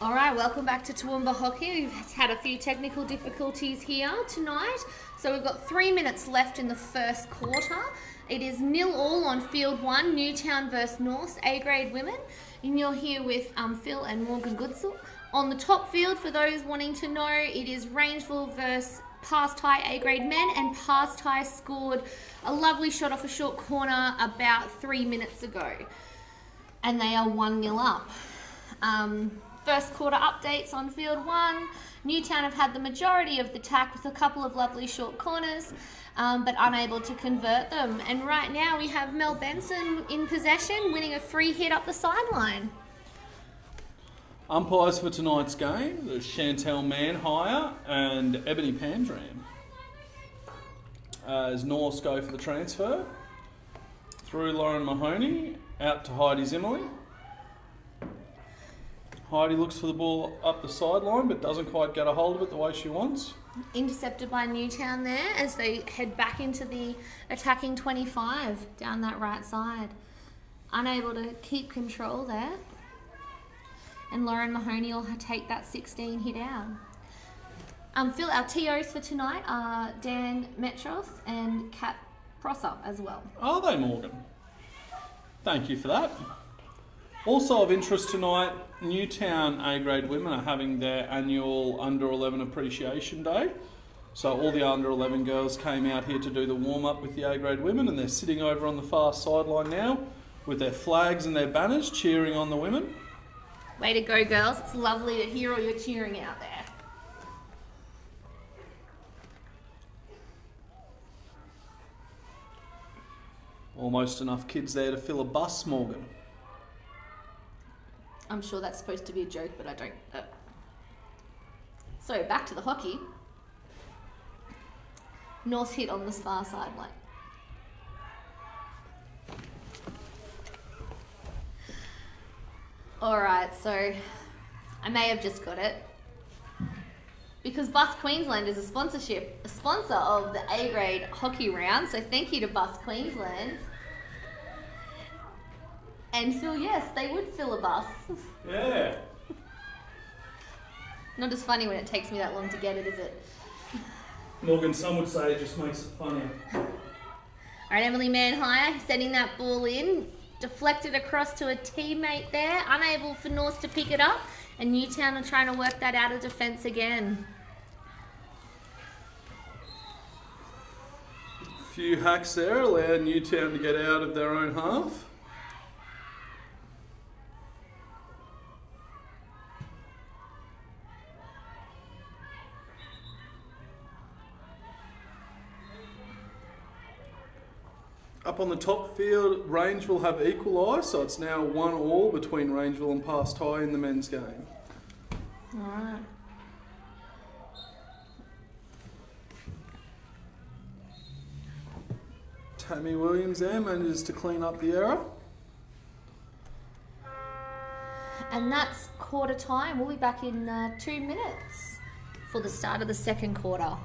Alright, welcome back to Toowoomba Hockey. We've had a few technical difficulties here tonight. So we've got 3 minutes left in the first quarter. It is 0-0 on field 1, Newtown versus North, A-grade women. And you're here with Phil and Morgan Goodsell. On the top field, for those wanting to know, it is Rangeville versus Past High A-grade men, and Past High scored a lovely shot off a short corner about 3 minutes ago. And they are 1-0 up. First quarter updates on field 1. Newtown have had the majority of the attack with a couple of lovely short corners, but unable to convert them. And right now we have Mel Benson in possession, winning a free hit up the sideline. Umpires for tonight's game, there's Chantel Manhire and Ebony Pandram. As Norse go for the transfer. Through Lauren Mahoney, out to Heidi Zimmerly. Heidi looks for the ball up the sideline but doesn't quite get a hold of it the way she wants. Intercepted by Newtown there as they head back into the attacking 25 down that right side. Unable to keep control there. And Lauren Mahoney will take that 16 hit out. Phil, our TOs for tonight are Dan Metros and Kat Prosser as well. Are they, Morgan? Thank you for that. Also of interest tonight, Newtown A-grade women are having their annual Under-11 Appreciation Day. So all the Under-11 girls came out here to do the warm-up with the A-grade women, and they're sitting over on the far sideline now with their flags and their banners cheering on the women. Way to go, girls. It's lovely to hear all your cheering out there. Almost enough kids there to fill a bus, Morgan. I'm sure that's supposed to be a joke, but I don't. So, back to the hockey. North hit on this far sideline. Alright, so I may have just got it. Because Bus Queensland is a sponsor of the A-grade hockey round, so thank you to Bus Queensland. And Phil, yes, they would fill a bus. Yeah. Not as funny when it takes me that long to get it, is it? Morgan, some would say it just makes it funnier. Alright, Emily Manhire sending that ball in. Deflected across to a teammate there. Unable for North to pick it up. And Newtown are trying to work that out of defence again. A few hacks there allowed Newtown to get out of their own half. Up on the top field, Rangeville have equalised, so it's now 1-1 between Rangeville and Past High in the men's game. Alright. Tammy Williams there manages to clean up the error. And that's quarter time. We'll be back in 2 minutes for the start of the second quarter.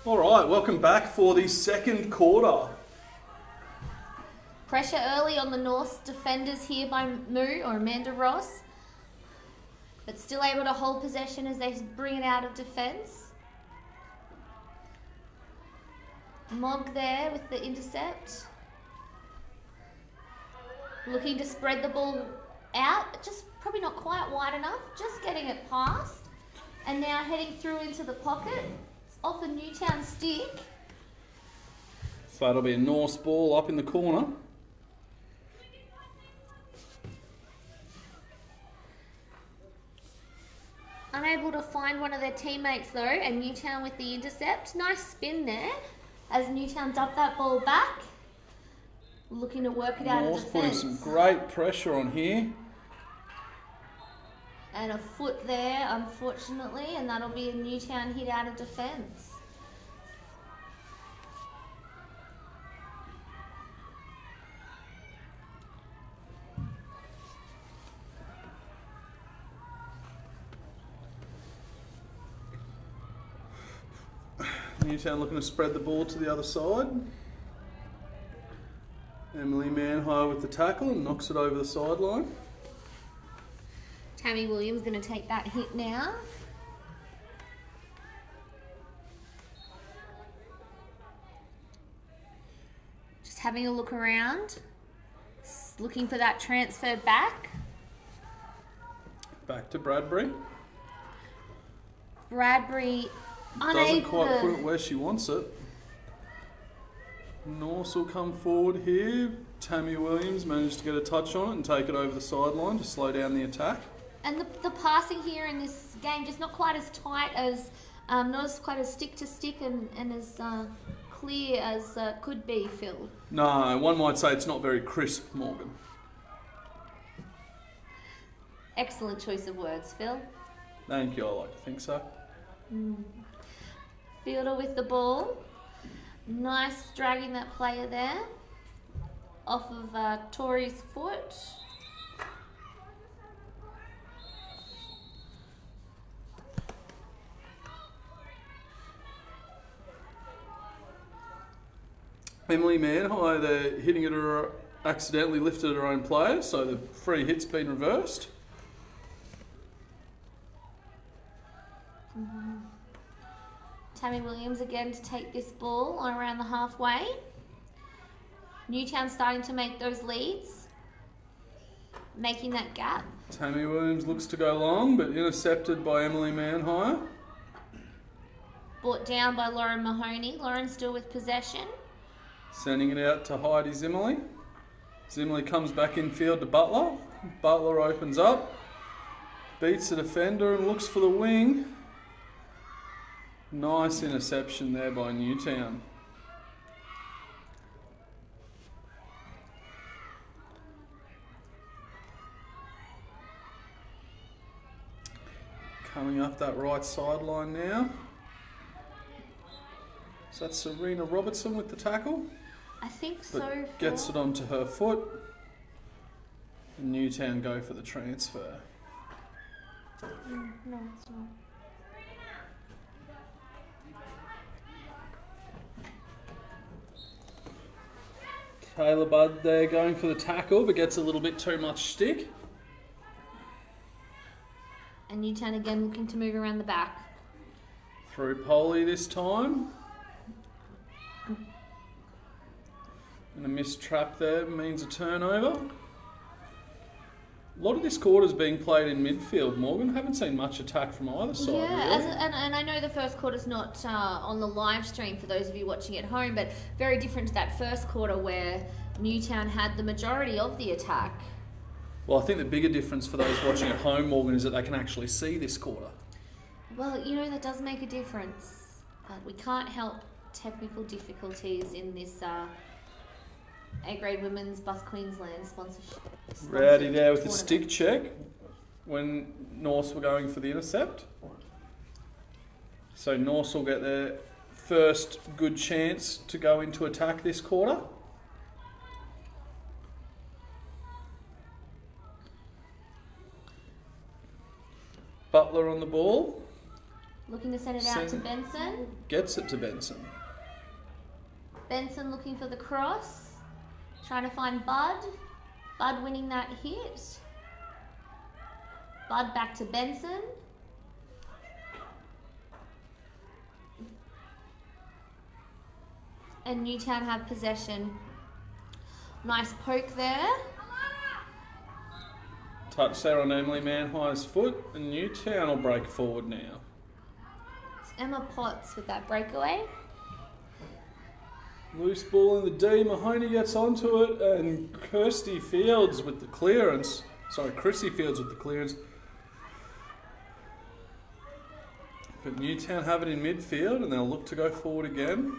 All right, welcome back for the second quarter. Pressure early on the North's defenders here by Moo or Amanda Ross, but still able to hold possession as they bring it out of defence. Mog there with the intercept. Looking to spread the ball out, just probably not quite wide enough, just getting it past. And now heading through into the pocket. It's off a Newtown stick. So that'll be a Norse ball up in the corner. Unable to find one of their teammates though, and Newtown with the intercept. Nice spin there as Newtown dumped that ball back. Looking to work it out of Norse putting defence. some great pressure on here. And a foot there, unfortunately, and that'll be a Newtown hit out of defence. Newtown looking to spread the ball to the other side. Emily Manhire with the tackle and knocks it over the sideline. Tammy Williams going to take that hit now. Just having a look around. Looking for that transfer back. Back to Bradbury. Bradbury Doesn't unable quite put to... it where she wants it. Norse will come forward here. Tammy Williams managed to get a touch on it and take it over the sideline to slow down the attack. And the passing here in this game just not quite as tight as, not as quite as stick to stick and as clear as could be, Phil. No, one might say it's not very crisp, Morgan. Excellent choice of words, Phil. Thank you, I like to think so. Fielder with the ball. Nice dragging that player there. Off of Tori's foot. Emily Manhire, they're hitting it or accidentally lifted her own player, so the free hit's been reversed. Tammy Williams again to take this ball on around the halfway. Newtown starting to make those leads. Making that gap. Tammy Williams looks to go long, but intercepted by Emily Manhire. Brought down by Lauren Mahoney. Lauren still with possession. Sending it out to Heidi Zimmerly. Zimmerly comes back in field to Butler. Butler opens up. Beats the defender and looks for the wing. Nice interception there by Newtown. Coming up that right sideline now. So that's Serena Robertson with the tackle. I think But so. gets it onto her foot. And Newtown go for the transfer. No, it's not. Kayla Budd there going for the tackle, but gets a little bit too much stick. And Newtown again looking to move around the back. Through Polly this time. And a missed trap there means a turnover. A lot of this quarter's being played in midfield, Morgan. Haven't seen much attack from either side, Yeah, really. and I know the first quarter's not on the live stream for those of you watching at home, but very different to that first quarter where Newtown had the majority of the attack. Well, I think the bigger difference for those watching at home, Morgan, is that they can actually see this quarter. Well, you know, that does make a difference. But we can't help technical difficulties in this A-grade Women's Bus Queensland sponsorship. Rowdy there with the tournament. stick check when Norse were going for the intercept. So Norse will get their first good chance to go into attack this quarter. Butler on the ball. Looking to send it out to Benson. Gets it to Benson. Benson looking for the cross. Trying to find Bud. Bud winning that hit. Bud back to Benson. And Newtown have possession. Nice poke there. Touch there on Emily Manhigh's foot, and Newtown will break forward now. It's Emma Potts with that breakaway. Loose ball in the D, Mahoney gets onto it, and Chrissy Fields with the clearance. But Newtown have it in midfield, and they'll look to go forward again.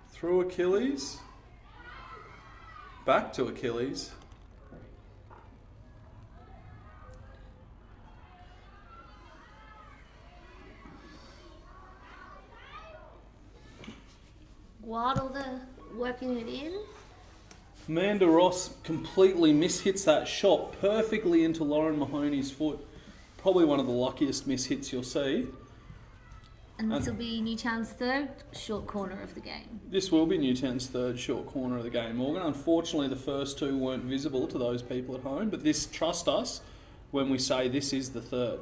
Through Achilles. Back to Achilles. Waddle working it in. Amanda Ross completely mishits that shot perfectly into Lauren Mahoney's foot. Probably one of the luckiest mishits you'll see. And this will be Newtown's third short corner of the game. This will be Newtown's third short corner of the game, Morgan. Unfortunately, the first two weren't visible to those people at home, but this, trust us when we say this is the third.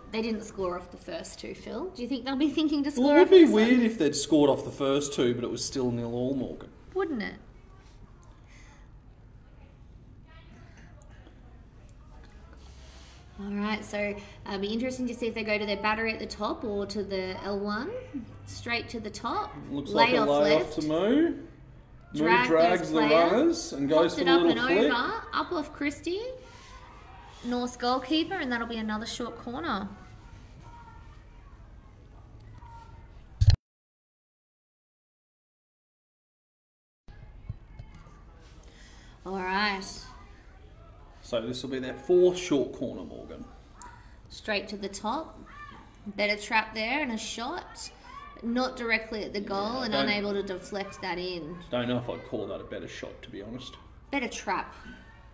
They didn't score off the first two, Phil. Do you think they'll be thinking to score Well, it off would be this weird one? if they'd scored off the first two, but it was still 0-0, Morgan. Wouldn't it? All right, so it'll be interesting to see if they go to their battery at the top or to the L1. Straight to the top. Looks like a layoff to Moo. Moo drags the runners and goes for the little flick. Up off Christie. North's goalkeeper, and that'll be another short corner. All right. So this will be their fourth short corner, Morgan. Straight to the top. Better trap there and a shot. Not directly at the goal and unable to deflect that in. Don't know if I'd call that a better shot, to be honest. Better trap.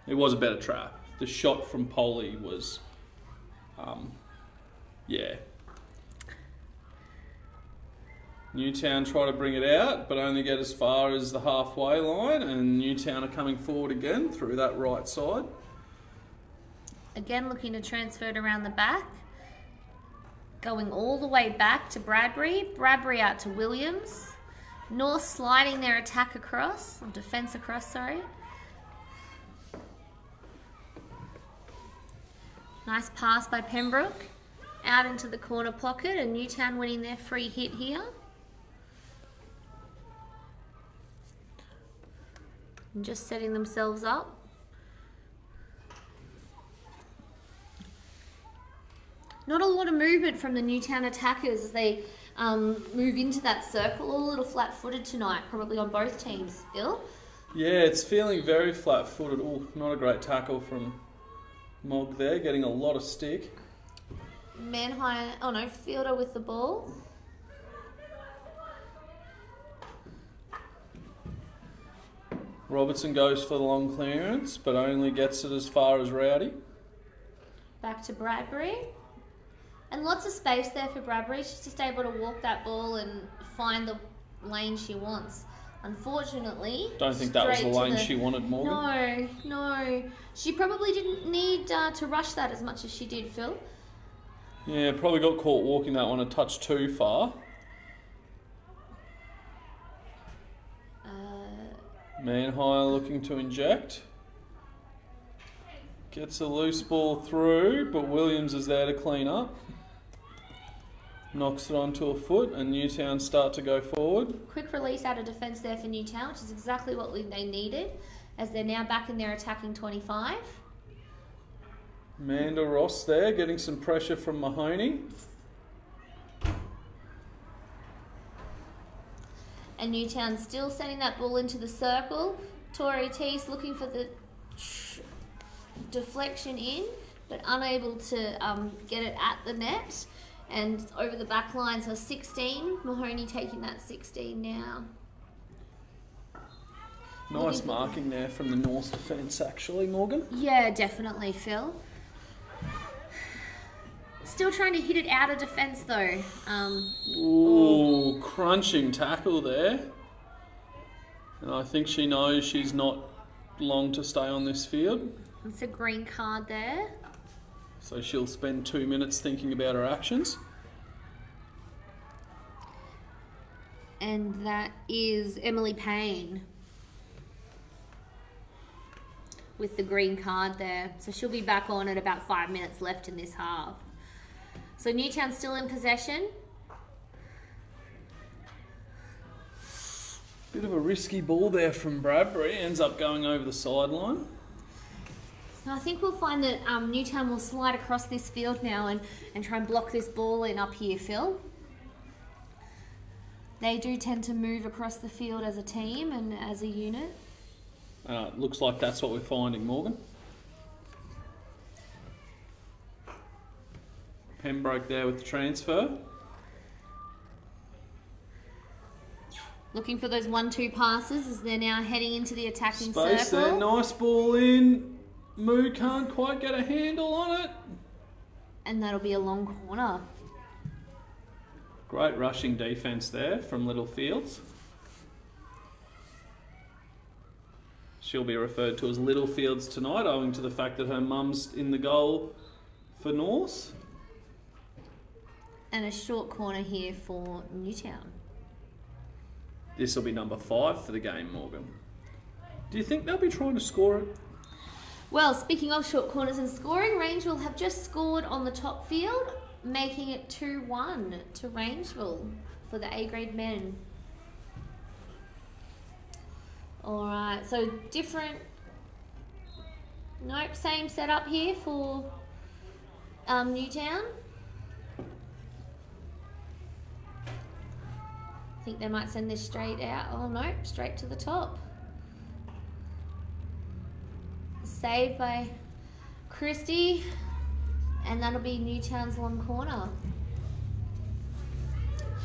It was a better trap. The shot from Polly was, yeah. Newtown try to bring it out, but only get as far as the halfway line, and Newtown are coming forward again through that right side. Again, looking to transfer it around the back. Going all the way back to Bradbury. Bradbury out to Williams. North sliding their attack across, or defence across, sorry. Nice pass by Pembroke. Out into the corner pocket, and Newtown winning their free hit here. And just setting themselves up. Not a lot of movement from the Newtown attackers as they move into that circle. All a little flat-footed tonight, probably on both teams, Phil. Yeah, it's feeling very flat-footed. Oh, not a great tackle from Mog there, getting a lot of stick. Fielder with the ball. Robertson goes for the long clearance, but only gets it as far as Rowdy. Back to Bradbury. And lots of space there for Bradbury. She's just able to walk that ball and find the lane she wants. Unfortunately... Don't think that was the lane she wanted, Morgan. No. She probably didn't need to rush that as much as she did, Phil. Yeah, probably got caught walking that one a touch too far. Manhire looking to inject. Gets a loose ball through, but Williams is there to clean up. Knocks it onto a foot, and Newtown start to go forward. Quick release out of defence there for Newtown, which is exactly what they needed, as they're now back in their attacking 25. Amanda Ross there, getting some pressure from Mahoney. And Newtown still sending that ball into the circle. Tori Teese looking for the deflection in, but unable to get it at the net. And over the back line, so 16. Mahoney taking that 16 now. Nice marking there from the North defence, actually, Morgan. Yeah, definitely, Phil. Still trying to hit it out of defence though. Ooh, crunching tackle there. And I think she knows she's not long to stay on this field. It's a green card there. So she'll spend 2 minutes thinking about her actions. And that is Emily Payne with the green card there. So she'll be back on at about 5 minutes left in this half. So Newtown's still in possession. Bit of a risky ball there from Bradbury. Ends up going over the sideline. So I think we'll find that Newtown will slide across this field now and try and block this ball in up here, Phil. They do tend to move across the field as a team and as a unit. Looks like that's what we're finding, Morgan. Pembroke there with the transfer. Looking for those 1-2 passes as they're now heading into the attacking Space circle. there, nice ball in. Moo can't quite get a handle on it. And that'll be a long corner. Great rushing defence there from Littlefields. She'll be referred to as Littlefields tonight, owing to the fact that her mum's in the goal for Norse. And a short corner here for Newtown. This will be number 5 for the game, Morgan. Do you think they'll be trying to score it? Well, speaking of short corners and scoring, Rangeville have just scored on the top field, making it 2-1 to Rangeville for the A-grade men. All right, so different, nope, same setup here for Newtown. I think they might send this straight out. Oh, nope, straight to the top. Saved by Christie, and that'll be Newtown's long corner.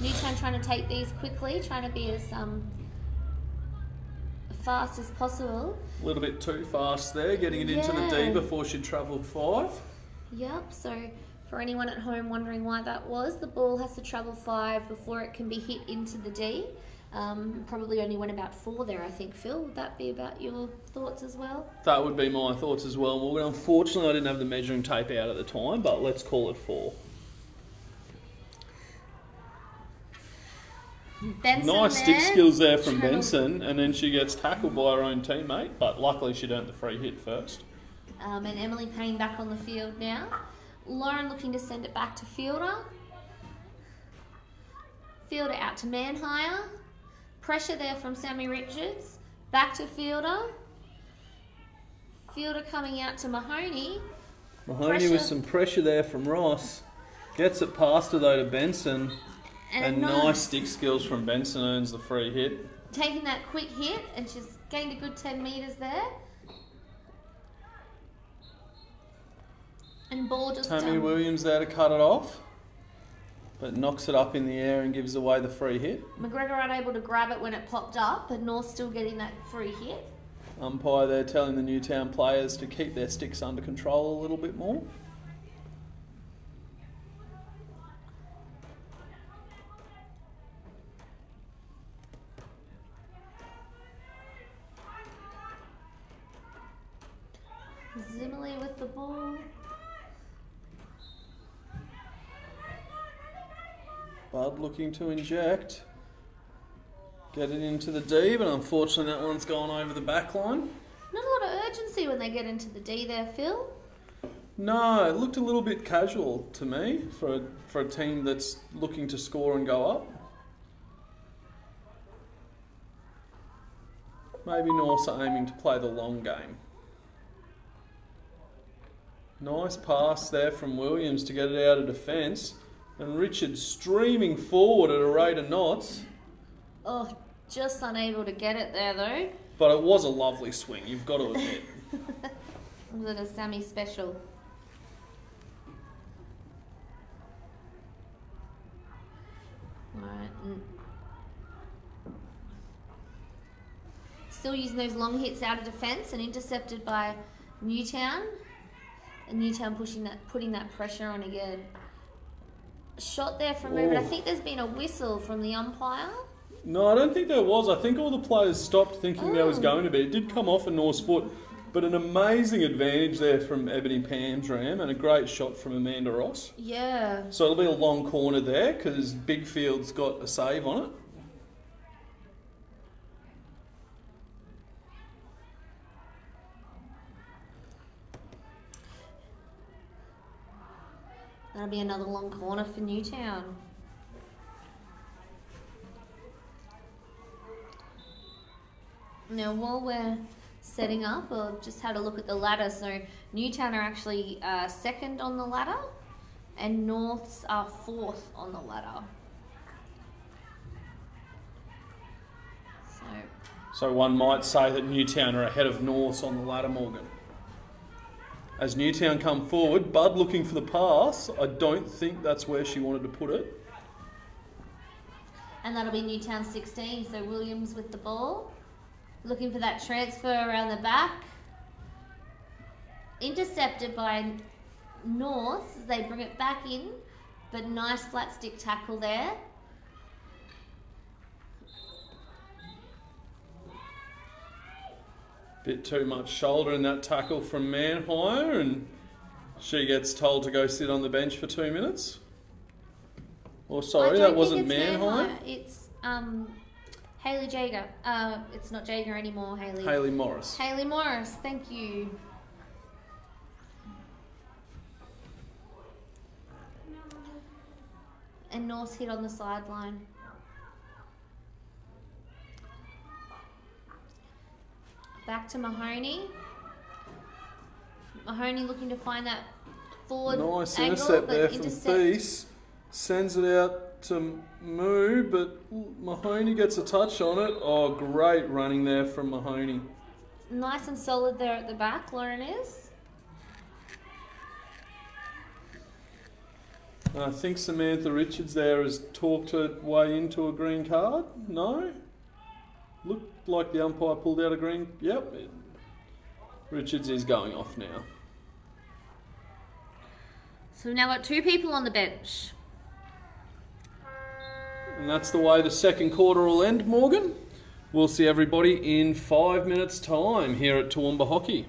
Newtown trying to take these quickly, trying to be as fast as possible. A little bit too fast there, getting it into the D before she travelled 5. Yep, so for anyone at home wondering why that was, the ball has to travel 5 before it can be hit into the D. Probably only went about 4 there, I think, Phil. Would that be about your thoughts as well? That would be my thoughts as well, Morgan. Unfortunately, I didn't have the measuring tape out at the time, but let's call it 4. Benson nice there, stick skills there from Benson, and then she gets tackled by her own teammate, but luckily she'd earned the free hit first. And Emily Payne back on the field now. Lauren looking to send it back to Fielder. Fielder out to Manhire. Pressure there from Sammy Richards. Back to Fielder. Fielder coming out to Mahoney. Mahoney with some pressure there from Ross. Gets it past her though to Benson. And nice stick skills from Benson, earns the free hit. Taking that quick hit, and she's gained a good 10 metres there. And ball just... Tammy Williams there to cut it off, but knocks it up in the air and gives away the free hit. McGregor unable to grab it when it popped up, but North still getting that free hit. Umpire there telling the Newtown players to keep their sticks under control a little bit more. Zimmerly with the ball. Bud looking to inject. Get it into the D, but unfortunately that one's gone over the back line. Not a lot of urgency when they get into the D there, Phil. No, it looked a little bit casual to me for a team that's looking to score and go up. Maybe Norse are aiming to play the long game. Nice pass there from Williams to get it out of defence. And Richard streaming forward at a rate of knots. Oh, just unable to get it there though. But it was a lovely swing, you've got to admit. Was it a Sammy special? Alright. Still using those long hits out of defence and intercepted by Newtown. And Newtown putting that pressure on again. shot there from movement. I think there's been a whistle from the umpire. No, I don't think there was. I think all the players stopped thinking there was going to be. It did come off a North's foot, but an amazing advantage there from Ebony Pamsram and a great shot from Amanda Ross. Yeah. So it'll be a long corner there because Bigfield's got a save on it. That'll be another long corner for Newtown. Now, while we're setting up, I've just had a look at the ladder. So Newtown are actually second on the ladder, and Norths are fourth on the ladder. So one might say that Newtown are ahead of Norths on the ladder, Morgan. As Newtown come forward, Bud looking for the pass. I don't think that's where she wanted to put it. And that'll be Newtown 16, so Williams with the ball. Looking for that transfer around the back. Intercepted by North as they bring it back in, but nice flat stick tackle there. Bit too much shoulder in that tackle from Manhire, and she gets told to go sit on the bench for 2 minutes. Oh, sorry, that wasn't Manhire. It's Hayley Jager. It's not Jager anymore, Hayley. Hayley Morris. Hayley Morris, thank you. And North's hit on the sideline. Back to Mahoney. Mahoney looking to find that forward nice angle, intercept but there from Thies. Sends it out to Moo, but Mahoney gets a touch on it. Oh, great running there from Mahoney. Nice and solid there at the back, Lauren is. I think Samantha Richards there has talked her way into a green card. No? Looked like the umpire pulled out a green. Yep. Richards is going off now. So we've now got 2 people on the bench. And that's the way the second quarter will end, Morgan. We'll see everybody in 5 minutes' time here at Toowoomba Hockey.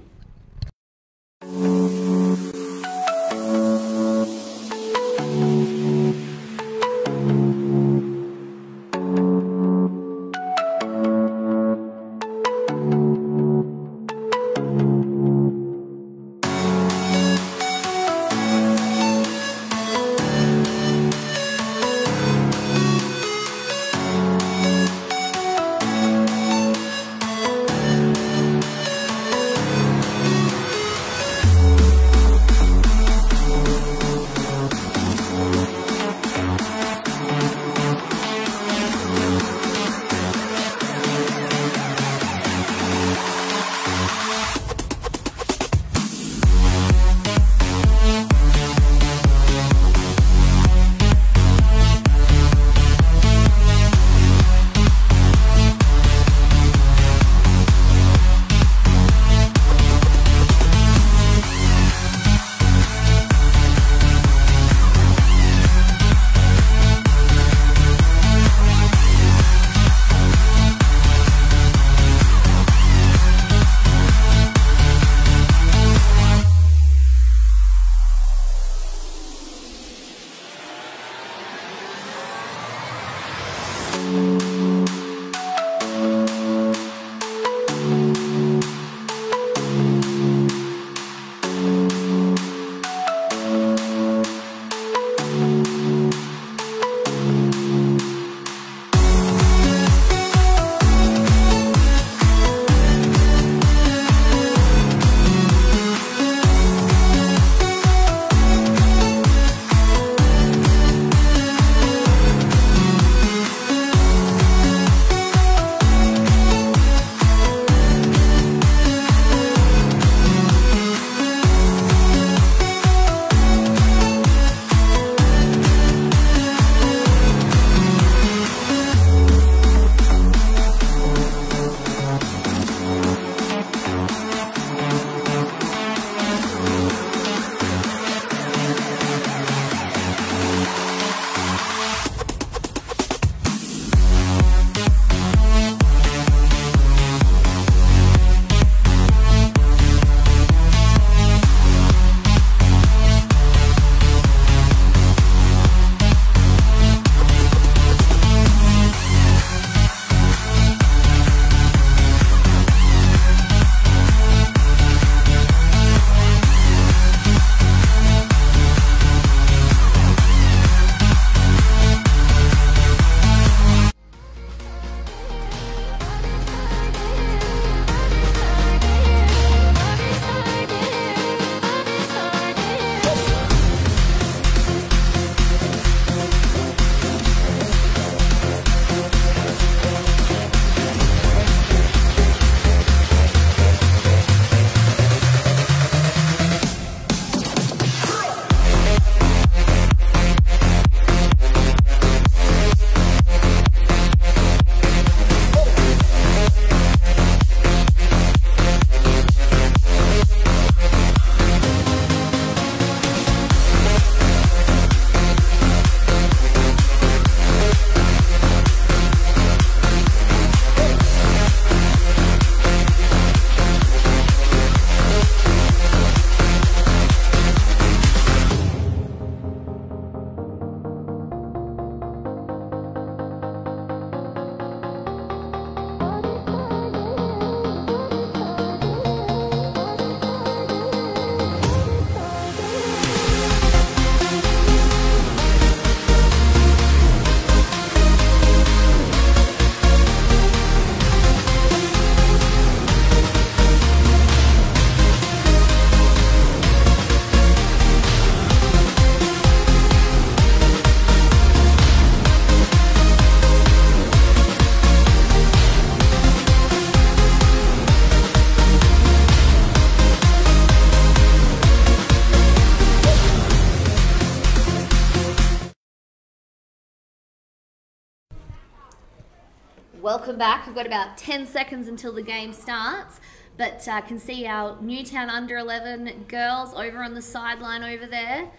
welcome back. We've got about 10 seconds until the game starts, but can see our Newtown under 11 girls over on the sideline over there,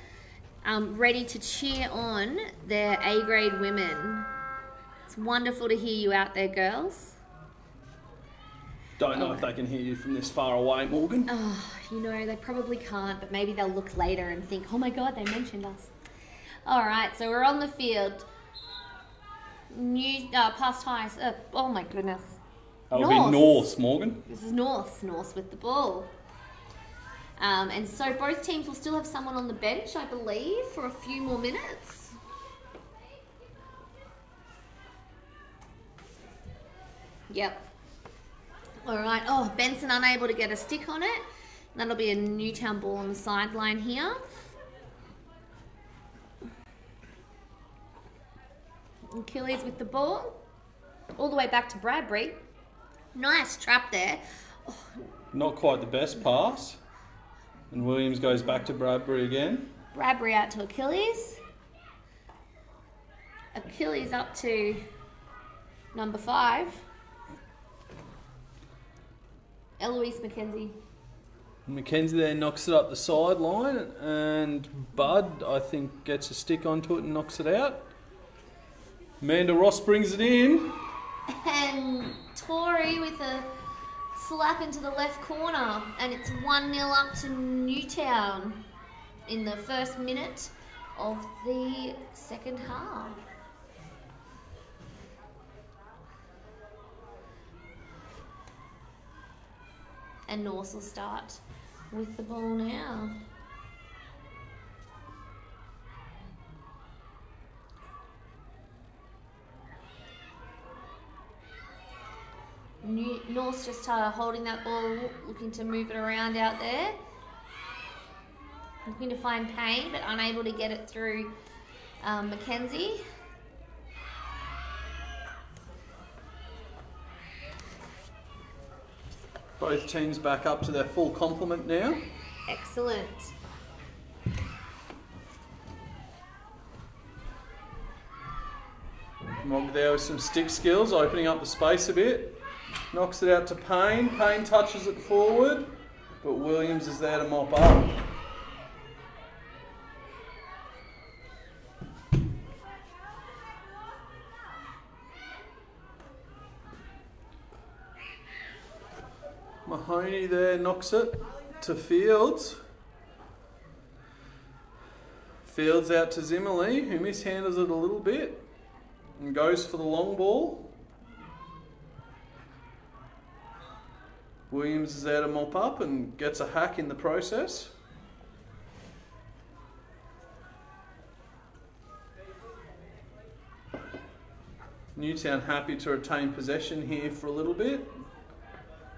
ready to cheer on their A-grade women. It's wonderful to hear you out there, girls. Don't know if they can hear you from this far away, Morgan. Oh, you know, they probably can't, but maybe they'll look later and think, oh my God, they mentioned us. All right, so we're on the field. Past highs. Oh my goodness. That'll be North, Morgan. This is North with the ball. And so both teams will still have someone on the bench, I believe, for a few more minutes. Yep. All right. Oh, Benson unable to get a stick on it. That'll be a Newtown ball on the sideline here. Achilles with the ball. All the way back to Bradbury. Nice trap there. Oh. Not quite the best pass. And Williams goes back to Bradbury again. Bradbury out to Achilles. Achilles up to number 5. Eloise McKenzie. McKenzie there knocks it up the sideline, and Bud, I think, gets a stick onto it and knocks it out. Amanda Ross brings it in. And Tori with a slap into the left corner, and it's 1-0 up to Newtown in the first minute of the second half. And Norse will start with the ball now. Norse just holding that ball, looking to move it around out there. Looking to find Payne, but unable to get it through Mackenzie. Both teams back up to their full complement now. Excellent. Mog there with some stick skills, opening up the space a bit. Knocks it out to Payne. Payne touches it forward, but Williams is there to mop up. Mahoney there knocks it to Fields. Fields out to Zimmerly, who mishandles it a little bit and goes for the long ball. Williams is there to mop up and gets a hack in the process. Newtown happy to retain possession here for a little bit.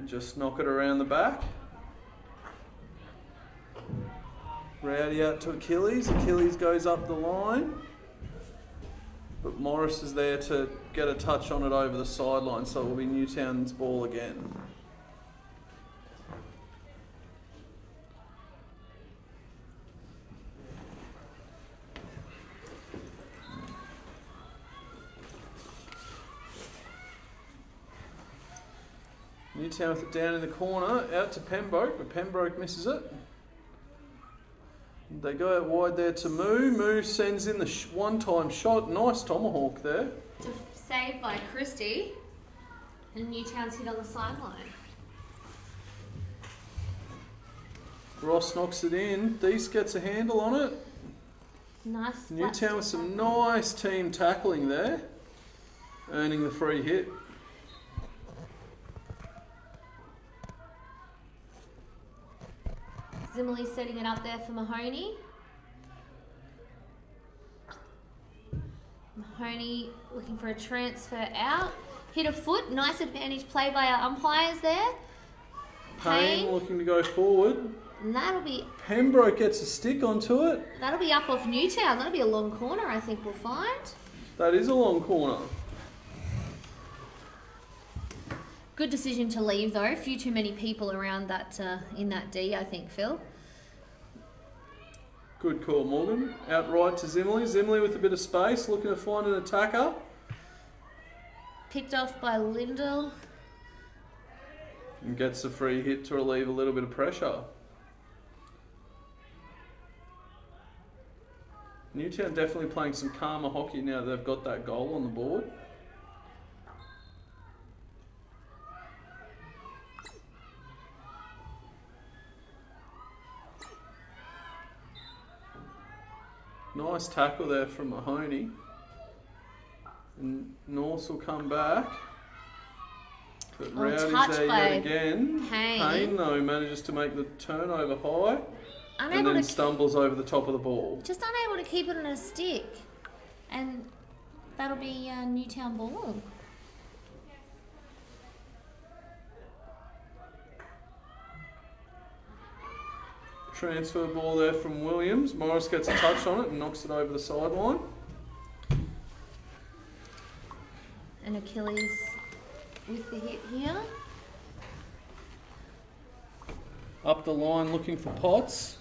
Just knock it around the back. Rowdy out to Achilles. Achilles goes up the line. But Morris is there to get a touch on it over the sideline, so it will be Newtown's ball again. Newtown with it down in the corner, out to Pembroke, but Pembroke misses it. They go out wide there to Moo. Moo sends in the one-time shot. Nice tomahawk there. Saved by Christie. And Newtown's hit on the sideline. Ross knocks it in. Deese gets a handle on it. Nice. Newtown with some nice team tackling there. Earning the free hit. Zimmerly setting it up there for Mahoney. Mahoney looking for a transfer out. Hit a foot. Nice advantage play by our umpires there. Payne looking to go forward. And that'll be... Pembroke gets a stick onto it. That'll be up off Newtown. That'll be a long corner, I think we'll find. That is a long corner. Good decision to leave though. A few too many people around that in that D, I think, Phil. Good call, Morgan. Out right to Zimmerly. Zimmerly with a bit of space, looking to find an attacker. Picked off by Lyndall. And gets the free hit to relieve a little bit of pressure. Newtown definitely playing some calmer hockey now that they've got that goal on the board. Nice tackle there from Mahoney. And Norse will come back. But Rowdy's there yet again. Payne though manages to make the turnover high. And then stumbles over the top of the ball. Just unable to keep it on a stick. And that'll be a Newtown ball. Transfer ball there from Williams. Morris gets a touch on it and knocks it over the sideline. And Achilles with the hit here. Up the line looking for Potts.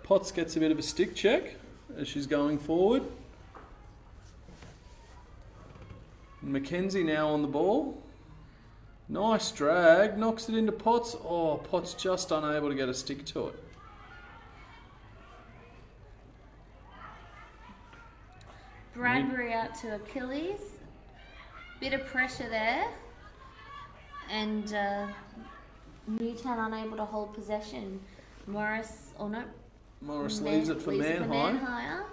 Potts gets a bit of a stick check as she's going forward. Mackenzie now on the ball. Nice drag, knocks it into Potts. Oh, Potts just unable to get a stick to it. Bradbury out to Achilles. Bit of pressure there. And Newtown unable to hold possession. Morris leaves it for Manhire.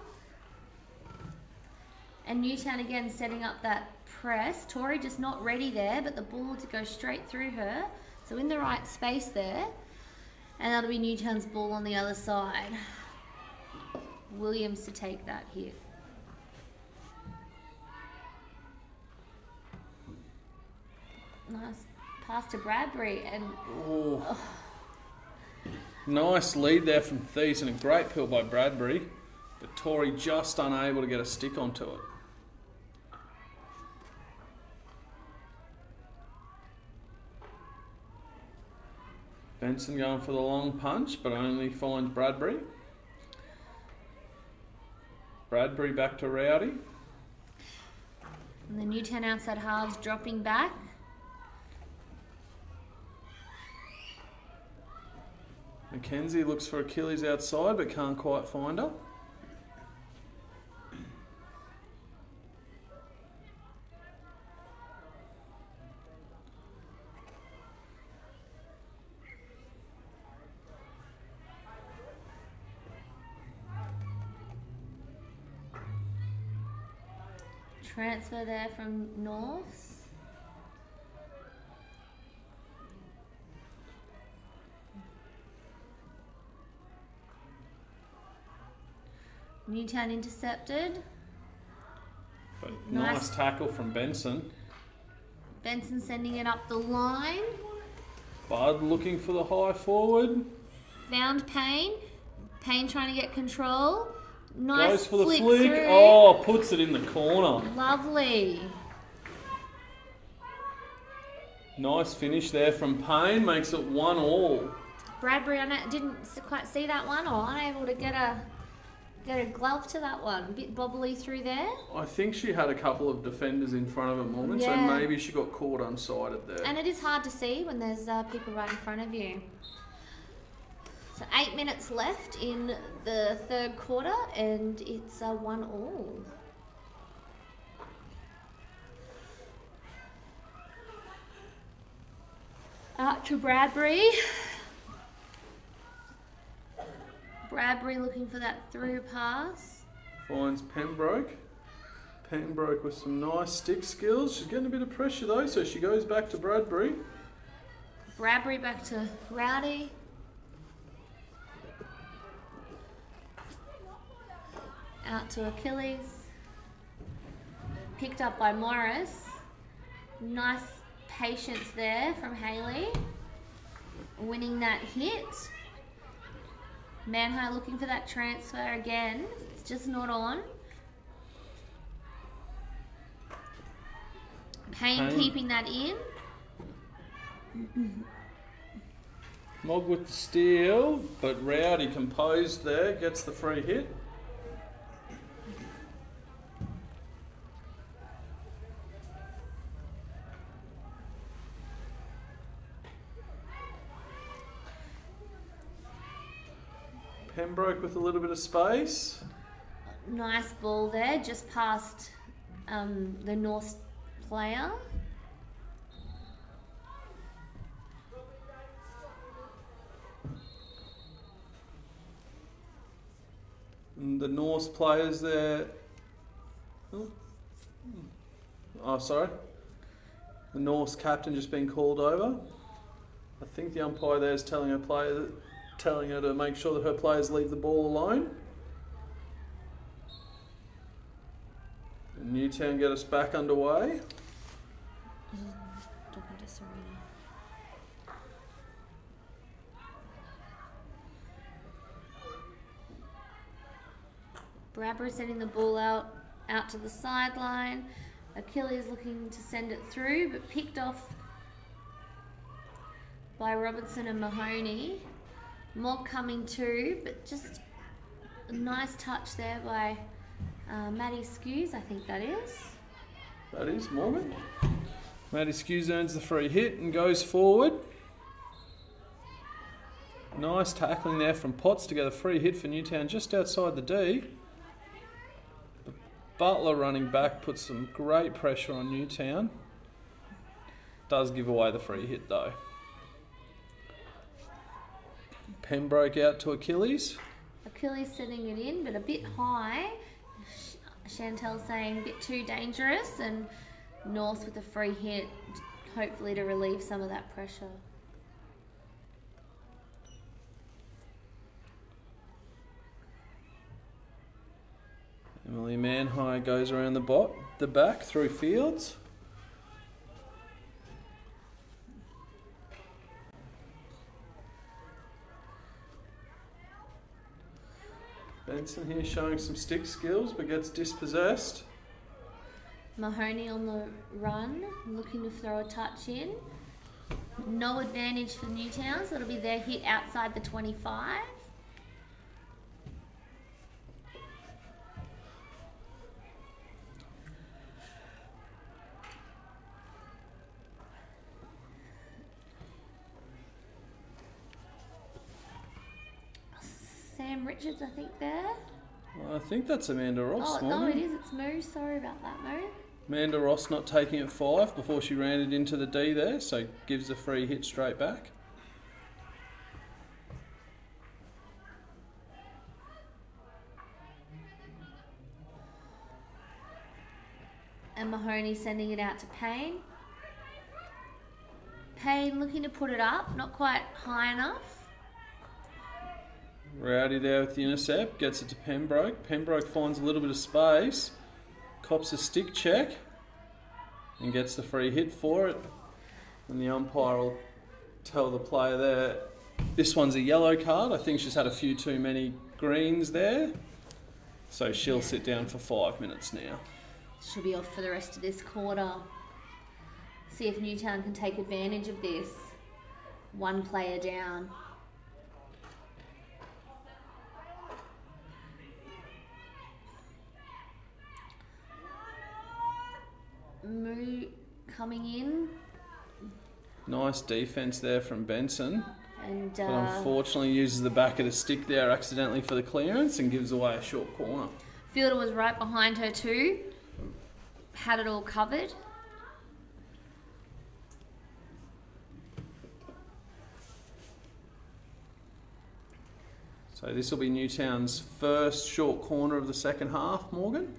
And Newtown again setting up that press. Tori just not ready there, but the ball to go straight through her. So in the right space there. And that'll be Newtown's ball on the other side. Williams to take that hit. Nice pass to Bradbury and nice lead there from Thies and a great pill by Bradbury, but Tori just unable to get a stick onto it. Benson going for the long punch, but only finds Bradbury. Bradbury back to Rowdy. And the Newtown outside halves dropping back. Mackenzie looks for Achilles outside but can't quite find her. Transfer there from North. Newtown intercepted. But nice tackle from Benson. Benson sending it up the line. Bud looking for the high forward. Found Payne. Payne trying to get control. Nice goes for the flick. Through. Oh, puts it in the corner. Lovely. Nice finish there from Payne. Makes it 1-1. Bradbury didn't quite see that one, or unable to get a glove to that one. A bit bobbly through there. I think she had a couple of defenders in front of her moment, so maybe she got caught unsighted there. And it is hard to see when there's people right in front of you. So 8 minutes left in the third quarter, and it's 1-1. Out to Bradbury. Bradbury looking for that through pass. Finds Pembroke. Pembroke with some nice stick skills. She's getting a bit of pressure though, so she goes back to Bradbury. Bradbury back to Rowdy. Out to Achilles. Picked up by Morris. Nice patience there from Hayley. Winning that hit. Manhire looking for that transfer again. It's just not on. Payne keeping that in. Mogg with the steal, but Rowdy composed there, gets the free hit. Pembroke with a little bit of space. Nice ball there, just past the North player. And the Norse players there. Oh, sorry. The Norse captain just been called over. I think the umpire there is telling her to make sure that her players leave the ball alone. And Newtown get us back underway. Brabber sending the ball out to the sideline. Achilles looking to send it through, but picked off by Robertson and Mahoney. Mogg coming too, but just a nice touch there by Maddie Skews, I think that is. That is Morgan. Maddie Skews earns the free hit and goes forward. Nice tackling there from Potts to get a free hit for Newtown just outside the D. Butler running back puts some great pressure on Newtown. Does give away the free hit though. Pembroke out to Achilles. Achilles setting it in, but a bit high. Chantel saying a bit too dangerous, and North with a free hit, hopefully to relieve some of that pressure. Emily Manhigh goes around the back through Fields. Benson here showing some stick skills but gets dispossessed. Mahoney on the run, looking to throw a touch in. No advantage for Newtown, so it'll be their hit outside the 25. Sam Richards, I think, there. Well, I think that's Amanda Ross. Oh, no, it is. It's Moo. Sorry about that, Moo. Amanda Ross not taking it 5 before she ran it into the D there, so gives the free hit straight back. And Mahoney sending it out to Payne. Payne looking to put it up, not quite high enough. Rowdy there with the intercept, gets it to Pembroke. Pembroke finds a little bit of space, cops a stick check, and gets the free hit for it. And the umpire will tell the player there, this one's a yellow card. I think she's had a few too many greens there. So she'll sit down for 5 minutes now. She'll be off for the rest of this quarter. See if Newtown can take advantage of this. One player down. Moo coming in. Nice defence there from Benson. And but unfortunately uses the back of the stick there accidentally for the clearance and gives away a short corner. Fielder was right behind her too. Had it all covered. So this will be Newtown's first short corner of the second half, Morgan?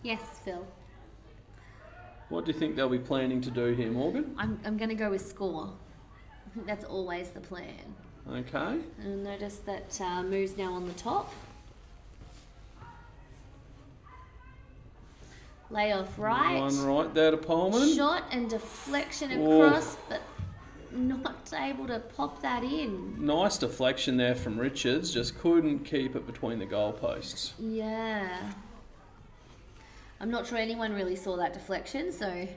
Yes, Phil. What do you think they'll be planning to do here, Morgan? I'm going to go with score. I think that's always the plan. Okay. And notice that Moo's now on the top. Lay off right. One right there to Pullman. Shot and deflection across, but not able to pop that in. Nice deflection there from Richards, just couldn't keep it between the goalposts. Yeah. I'm not sure anyone really saw that deflection, so...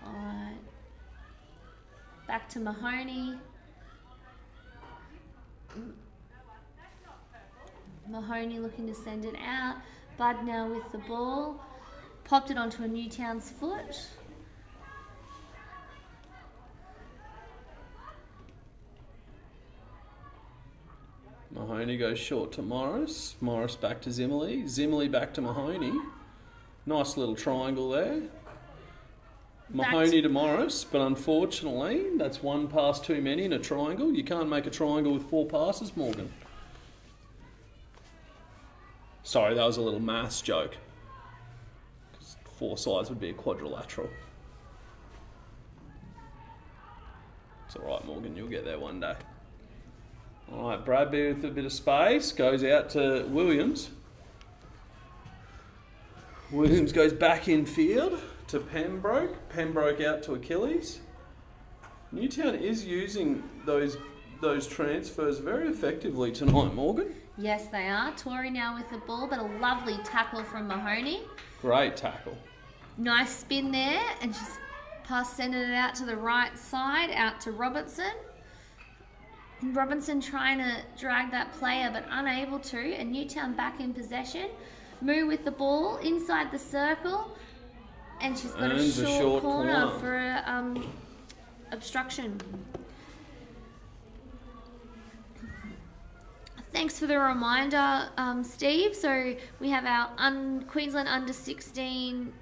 Alright. Back to Mahoney. Mahoney looking to send it out. Bud now with the ball. Popped it onto a Newtown's foot. Mahoney goes short to Morris. Morris back to Zimmerly. Zimmerly back to Mahoney. Nice little triangle there. Mahoney to Morris, but unfortunately, that's one pass too many in a triangle. You can't make a triangle with 4 passes, Morgan. Sorry, that was a little maths joke. 'Cause 4 sides would be a quadrilateral. It's alright, Morgan, you'll get there one day. Alright, Bradby with a bit of space, goes out to Williams. Williams goes back in field to Pembroke. Pembroke out to Achilles. Newtown is using those transfers very effectively tonight, Morgan. Yes, they are. Tori now with the ball, but a lovely tackle from Mahoney. Great tackle. Nice spin there, and she's sending it out to the right side, out to Robertson. Robinson trying to drag that player, but unable to, and Newtown back in possession. Moo with the ball inside the circle, and she's got a short corner for a, obstruction. Thanks for the reminder, Steve. So we have our Queensland under-16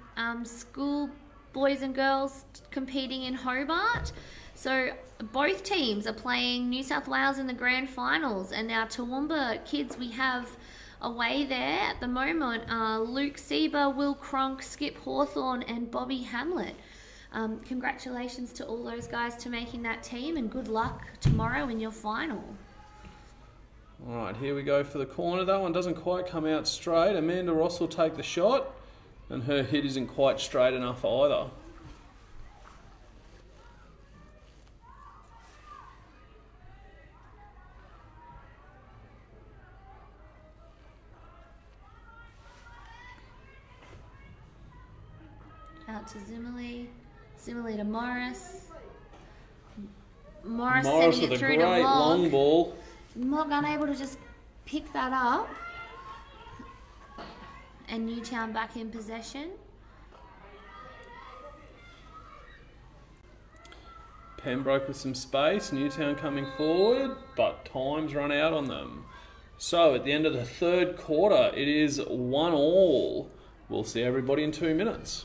school boys and girls competing in Hobart. So both teams are playing New South Wales in the grand finals, and our Toowoomba kids we have away there at the moment are Luke Sieber, Will Cronk, Skip Hawthorne and Bobby Hamlet. Congratulations to all those guys to making that team, and good luck tomorrow in your final. Alright, here we go for the corner. That one doesn't quite come out straight. Amanda Ross will take the shot, and her hit isn't quite straight enough either. Out to Zimmerly. Zimmerly to Morris. Morris sending it through to Mog. Long ball. Mog unable to just pick that up. And Newtown back in possession. Pembroke with some space. Newtown coming forward, but time's run out on them. So at the end of the third quarter, it is 1-1. We'll see everybody in 2 minutes.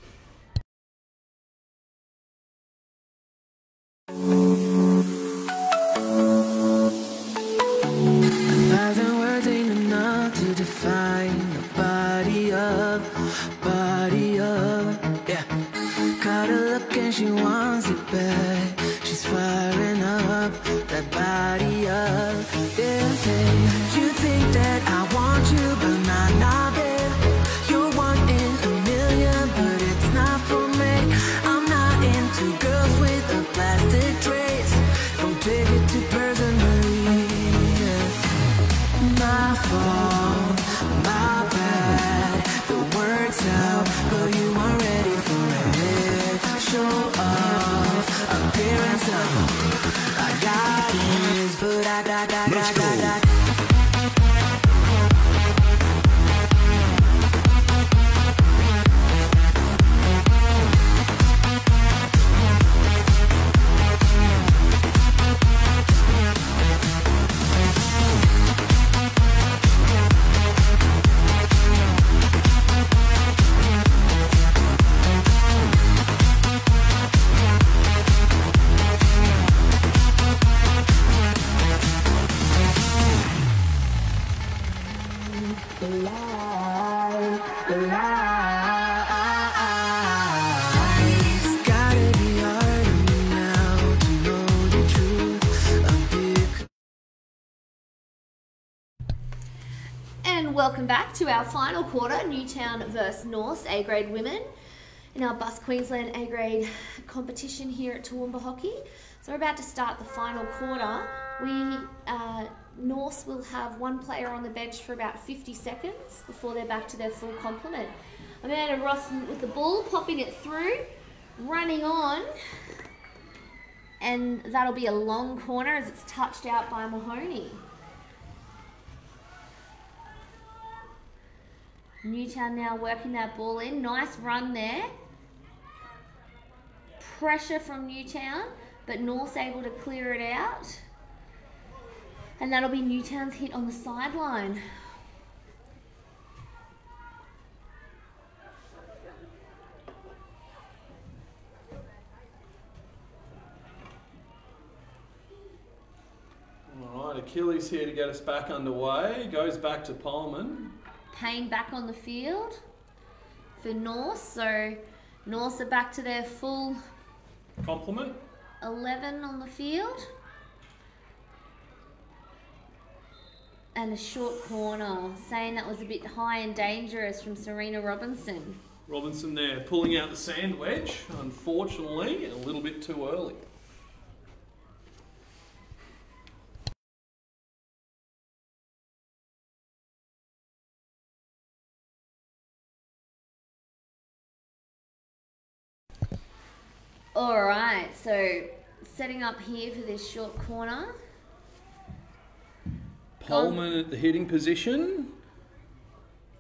She wants it back. She's firing up that body up. Yeah, you think that I want you, but not there. You're one in a million, but it's not for me. I'm not into girls with a plastic trace. Don't take it too personally. Yeah. My fault, my bad. The words out, but you weren't ready for it. Show off, appearance of I got this, but I got. Welcome back to our final quarter, Newtown versus Norths A-grade women in our Bus Queensland A-grade competition here at Toowoomba Hockey. So we're about to start the final quarter. Norths will have one player on the bench for about 50 seconds before they're back to their full complement. Amanda Ross with the ball, popping it through, running on, and that'll be a long corner as it's touched out by Mahoney. Newtown now working that ball in. Nice run there. Pressure from Newtown, but North's able to clear it out. And that'll be Newtown's hit on the sideline. All right, Achilles here to get us back underway. Goes back to Pullman. Payne back on the field for North. So North are back to their full Complement. 11 on the field. And a short corner, saying that was a bit high and dangerous from Serena Robinson. Robinson there pulling out the sand wedge. Unfortunately, a little bit too early. Alright, so setting up here for this short corner. Pullman at the hitting position.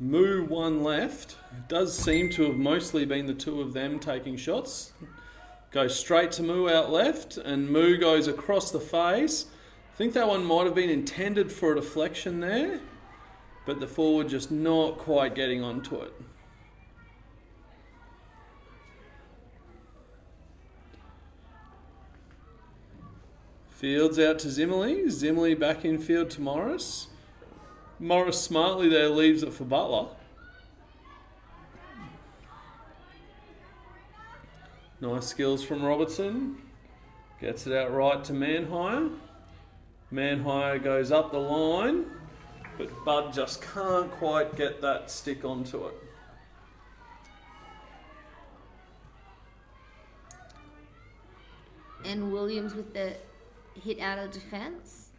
Moo one left. It does seem to have mostly been the two of them taking shots. Goes straight to Moo out left, and Moo goes across the face. I think that one might have been intended for a deflection there, but the forward just not quite getting onto it. Fields out to Zimmerly. Zimmerly back in field to Morris. Morris smartly there leaves it for Butler. Nice skills from Robertson. Gets it out right to Manhire. Manhire goes up the line, but Bud just can't quite get that stick onto it. And Williams with the hit out of defence.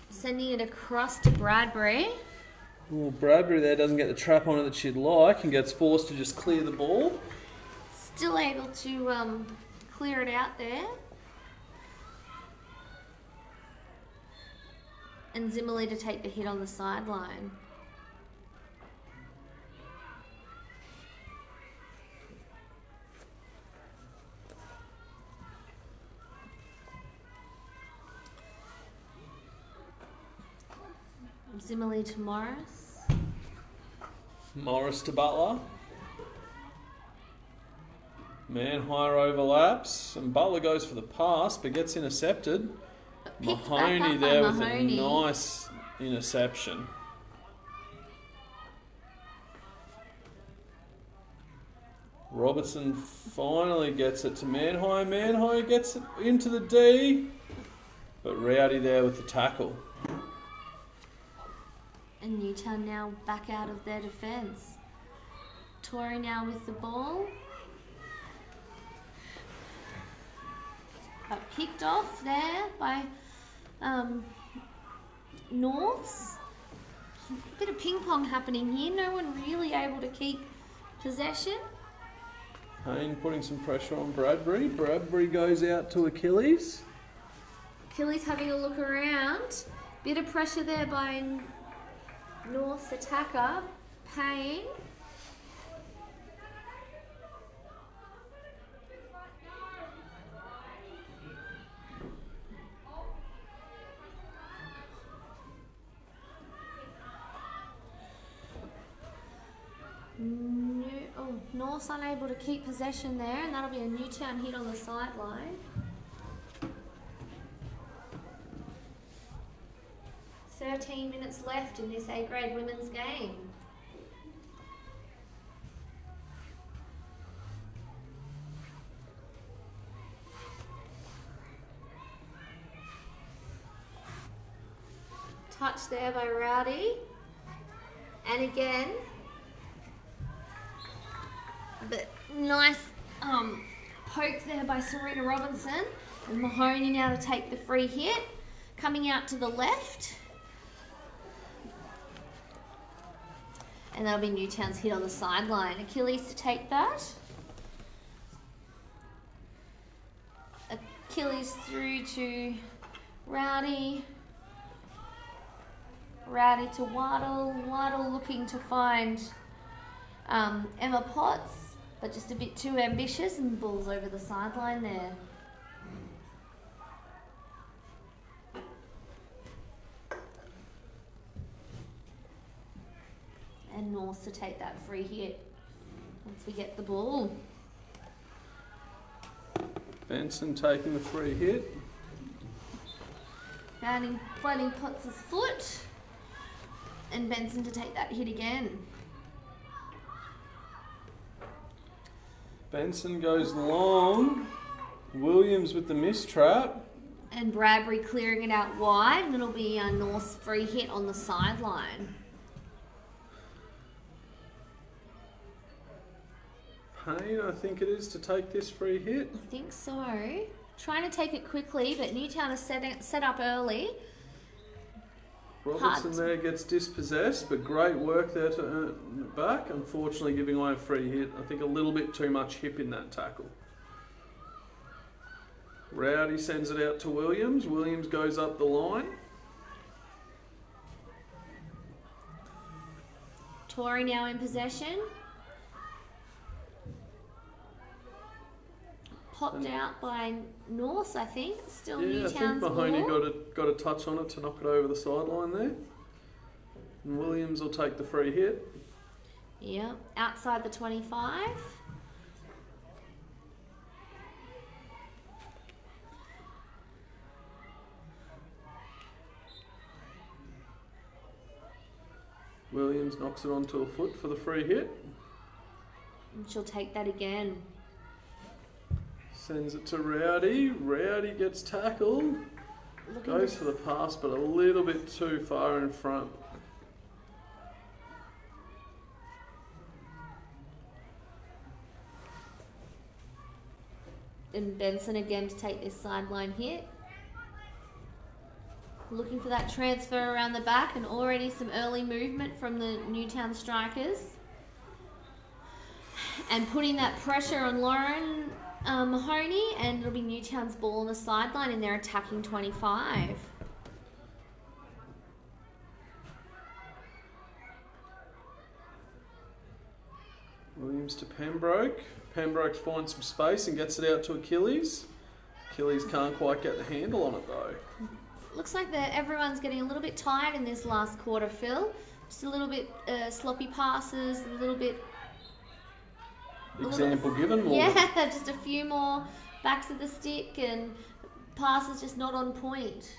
Sending it across to Bradbury. Well, Bradbury there doesn't get the trap on it that she'd like and gets forced to just clear the ball. Still able to clear it out there. And Zimmerly to take the hit on the sideline. Zimmerly to Morris. Morris to Butler. Manhire overlaps, and Butler goes for the pass, but gets intercepted. Picked Mahoney back up there by with Mahoney. a nice interception. Robertson finally gets it to Manhire. Manhire gets it into the D, but Rowdy there with the tackle. And Newtown now back out of their defence. Tory now with the ball. Got kicked off there by Norths. A bit of ping pong happening here. No one really able to keep possession. Payne putting some pressure on Bradbury. Bradbury goes out to Achilles. Achilles having a look around. Bit of pressure there by North's attacker, Payne. North's unable to keep possession there, and that'll be a Newtown hit on the sideline. 13 minutes left in this A-grade women's game. Touch there by Rowdy. And again, but nice poke there by Serena Robinson. And Mahoney now to take the free hit. Coming out to the left. And that'll be Newtown's hit on the sideline. Achilles to take that. Achilles through to Rowdy. Rowdy to Waddle. Waddle looking to find Emma Potts, but just a bit too ambitious, and ball's over the sideline there. And North to take that free hit once we get the ball. Benson taking the free hit. Finding Potts' foot. And Benson to take that hit again. Benson goes long. Williams with the miss trap. And Bradbury clearing it out wide, and it'll be a North's free hit on the sideline. Payne, I think it is, to take this free hit. I think so. Trying to take it quickly, but Newtown is set up early. Robertson there gets dispossessed, but great work there to earn it back. Unfortunately, giving away a free hit. I think a little bit too much hip in that tackle. Rowdy sends it out to Williams. Williams goes up the line. Tory now in possession. Popped out by North, I think. Still Newtown's ball. I think Mahoney got a touch on it to knock it over the sideline there. And Williams will take the free hit. Yeah, outside the 25. Williams knocks it onto a foot for the free hit. And she'll take that again. Sends it to Rowdy. Rowdy gets tackled. Goes for the pass, but a little bit too far in front. And Benson again to take this sideline hit. Looking for that transfer around the back, and already some early movement from the Newtown strikers. And putting that pressure on Lauren Mahoney, and it'll be Newtown's ball on the sideline in their attacking 25. Williams to Pembroke. Pembroke finds some space and gets it out to Achilles. Achilles can't quite get the handle on it though. Looks like that everyone's getting a little bit tired in this last quarter, Phil. Just a little bit sloppy passes, a little bit... Example given, more. Yeah, just a few more backs of the stick and passes just not on point.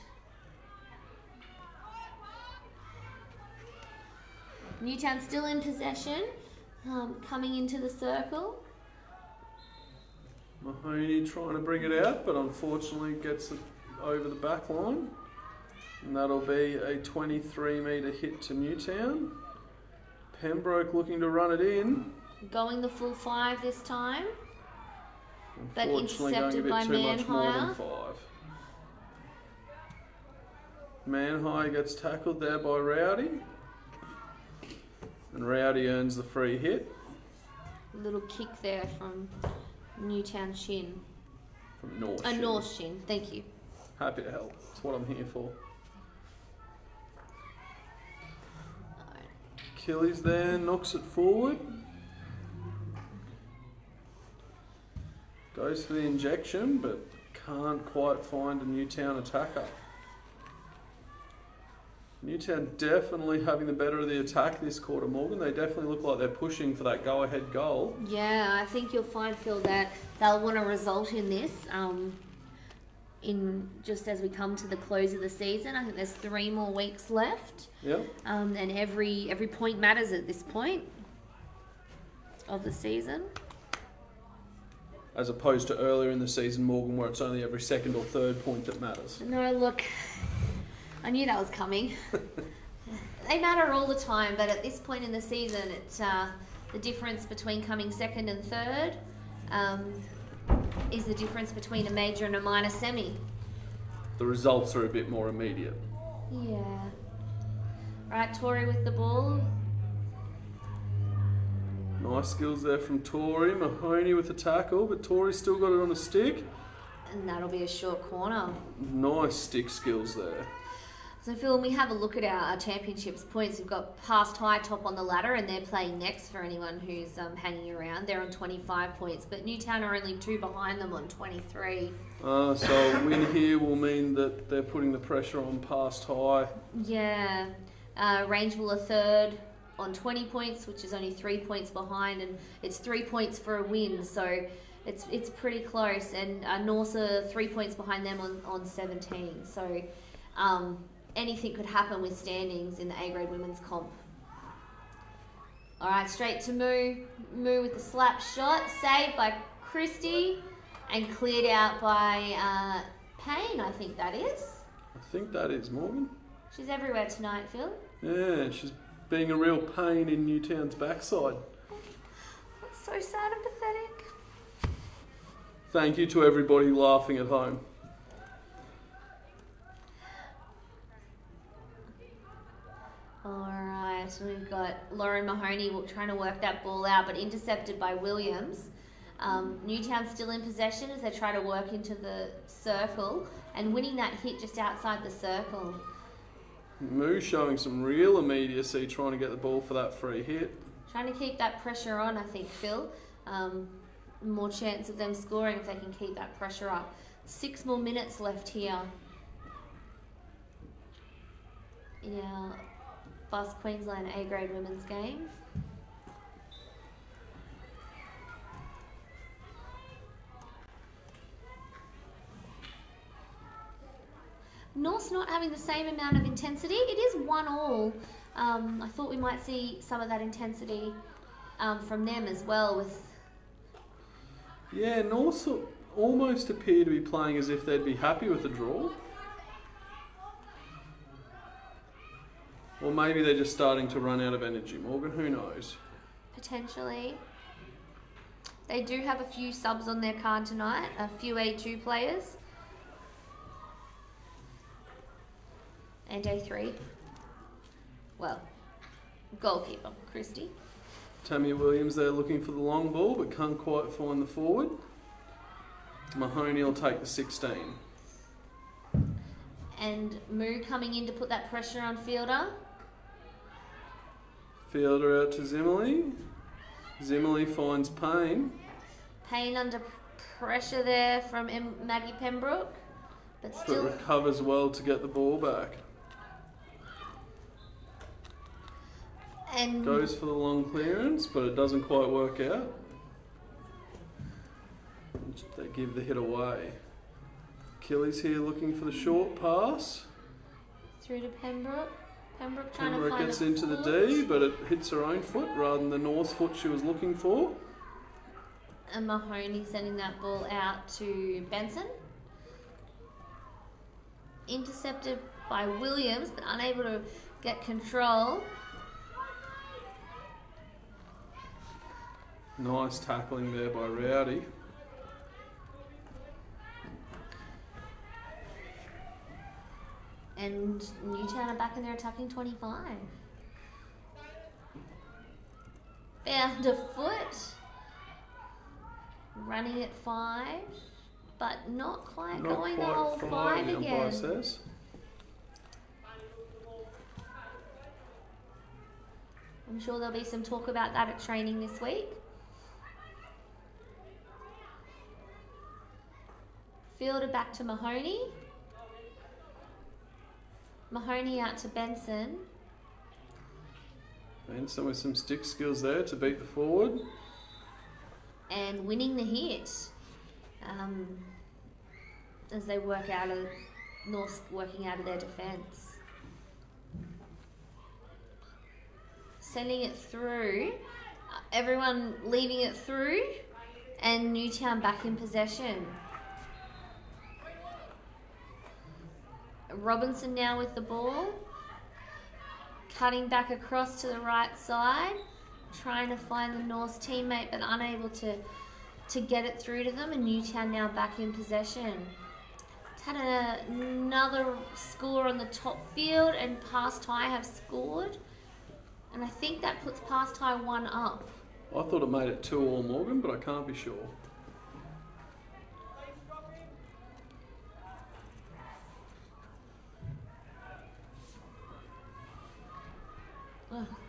Newtown still in possession, coming into the circle. Mahoney trying to bring it out, but unfortunately gets it over the back line. And that'll be a 23-metre hit to Newtown. Pembroke looking to run it in. Going the full 5 this time. But Unfortunately, intercepted by going a bit too much more than Manhire. 5. Manhire gets tackled there by Rowdy. And Rowdy earns the free hit. Little kick there from Newtown shin. From North Shin. North shin, thank you. Happy to help. That's what I'm here for. Achilles there, knocks it forward. Goes for the injection, but can't quite find a Newtown attacker. Newtown definitely having the better of the attack this quarter, Morgan. They definitely look like they're pushing for that go-ahead goal. Yeah, I think you'll find, Phil, that they'll want to result in this in just as we come to the close of the season. I think there's 3 more weeks left. Yep. And every point matters at this point of the season. As opposed to earlier in the season, Morgan, where it's only every 2nd or 3rd point that matters. No, look, I knew that was coming. They matter all the time, but at this point in the season, it's the difference between coming 2nd and 3rd is the difference between a major and a minor semi. The results are a bit more immediate. Yeah. Right, Tory with the ball. Nice skills there from Tory. Mahoney with the tackle, but Tory's still got it on a stick. And that'll be a short corner. Nice stick skills there. So Phil, when we have a look at our championships points, we've got Past High top on the ladder, and they're playing next for anyone who's hanging around. They're on 25 points, but Newtown are only 2 behind them on 23. So a win here will mean that they're putting the pressure on Past High. Yeah. Rangeville are third on 20 points, which is only 3 points behind, and it's 3 points for a win, so it's pretty close. And North are 3 points behind them on 17. So anything could happen with standings in the A-grade women's comp. All right, straight to Moo. Moo with the slap shot, saved by Christy and cleared out by Payne, I think that is. I think that is, Morgan. She's everywhere tonight, Phil. Yeah, she's being a real pain in Newtown's backside. That's so sad and pathetic. Thank you to everybody laughing at home. Alright, so we've got Lauren Mahoney trying to work that ball out, but intercepted by Williams. Newtown still in possession as they try to work into the circle and winning that hit just outside the circle. Moo showing some real immediacy trying to get the ball for that free hit. Trying to keep that pressure on, I think, Phil. More chance of them scoring if they can keep that pressure up. 6 more minutes left here in our Bus Queensland A-grade women's game. North's not having the same amount of intensity. It is 1-1. I thought we might see some of that intensity from them as well. With Yeah, North almost appear to be playing as if they'd be happy with the draw. Or maybe they're just starting to run out of energy, Morgan. Who knows? potentially. They do have a few subs on their card tonight, a few A2 players. And A3. Well, goalkeeper, Christie. Tammy Williams there looking for the long ball but can't quite find the forward. Mahoney will take the 16. And Moo coming in to put that pressure on Fielder. Fielder out to Zimmerly. Zimmerly finds Payne. Payne under pressure there from Maggie Pembroke. But still recovers well to get the ball back. And goes for the long clearance, but it doesn't quite work out. They give the hit away. Achilles here looking for the short pass. Through to Pembroke. Pembroke trying to Pembroke find gets a into foot. the D, but it hits her own foot rather than the North foot she was looking for. And Mahoney sending that ball out to Benson. Intercepted by Williams, but unable to get control. Nice tackling there by Rowdy. And Newtown are back in their attacking 25. Found a foot. Running at 5, but not quite going the whole 5 the umpire again. says. I'm sure there'll be some talk about that at training this week. Fielder back to Mahoney. Mahoney out to Benson. Benson with some stick skills there to beat the forward. And winning the hit as they work out of North working out of their defence. Sending it through, everyone leaving it through, and Newtown back in possession. Robinson now with the ball, cutting back across to the right side, trying to find the North's teammate but unable to get it through to them, and Newtown now back in possession. It's had another score on the top field, and Past High have scored, and I think that puts Past High 1 up. I thought it made it 2-2 Morgan, but I can't be sure.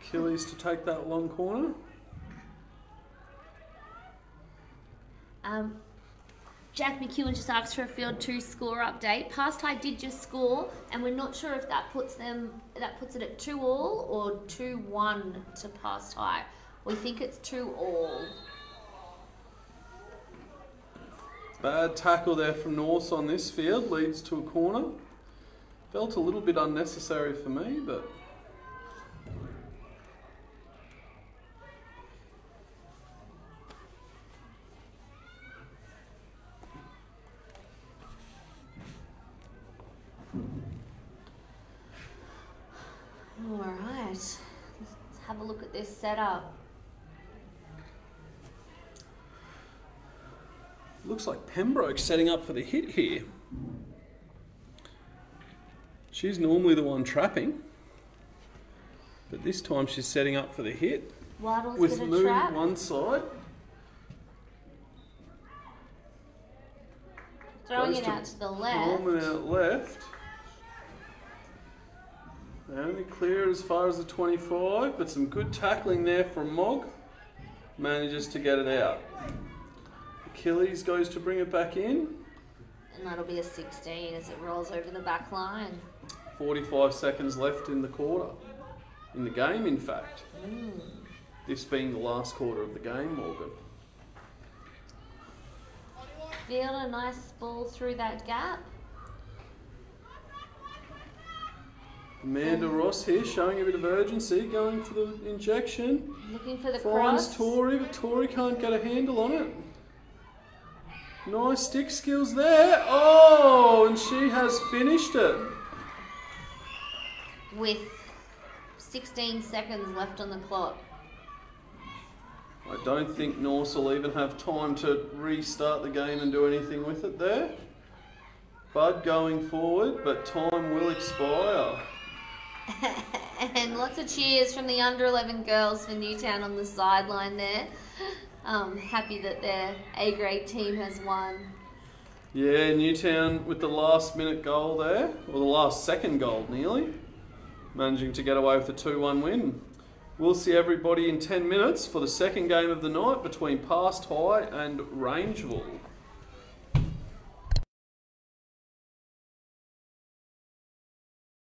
Achilles to take that long corner. Jack McEwen just asked for a Field 2 score update. Past High did just score, and we're not sure if that puts it at 2-2 or 2-1 to Past High. We think it's 2-2. Bad tackle there from Norse on this field, leads to a corner. Felt a little bit unnecessary for me, but... Alright, let's have a look at this setup. Looks like Pembroke's setting up for the hit here. She's normally the one trapping, but this time she's setting up for the hit. Waddle's with gonna Moon trap. one side. Throwing Goes it out to the left. Norman out left. They only clear as far as the 25, but some good tackling there from Mog. Manages to get it out. Achilles goes to bring it back in. And that'll be a 16 as it rolls over the back line. 45 seconds left in the quarter. In the game, in fact. This being the last quarter of the game, Morgan. Feel a nice ball through that gap. Amanda Ross here showing a bit of urgency, going for the injection. Looking for the Finds cross. Tori, but Tori can't get a handle on it. Nice stick skills there. Oh, and she has finished it. With 16 seconds left on the clock. I don't think Norse will even have time to restart the game and do anything with it there. Bud going forward, but time will expire. And lots of cheers from the under 11 girls for Newtown on the sideline there. Happy that their A-grade team has won. Yeah, Newtown with the last minute goal there, or the last second goal nearly, managing to get away with a 2-1 win. We'll see everybody in 10 minutes for the second game of the night between Past High and Rangeville.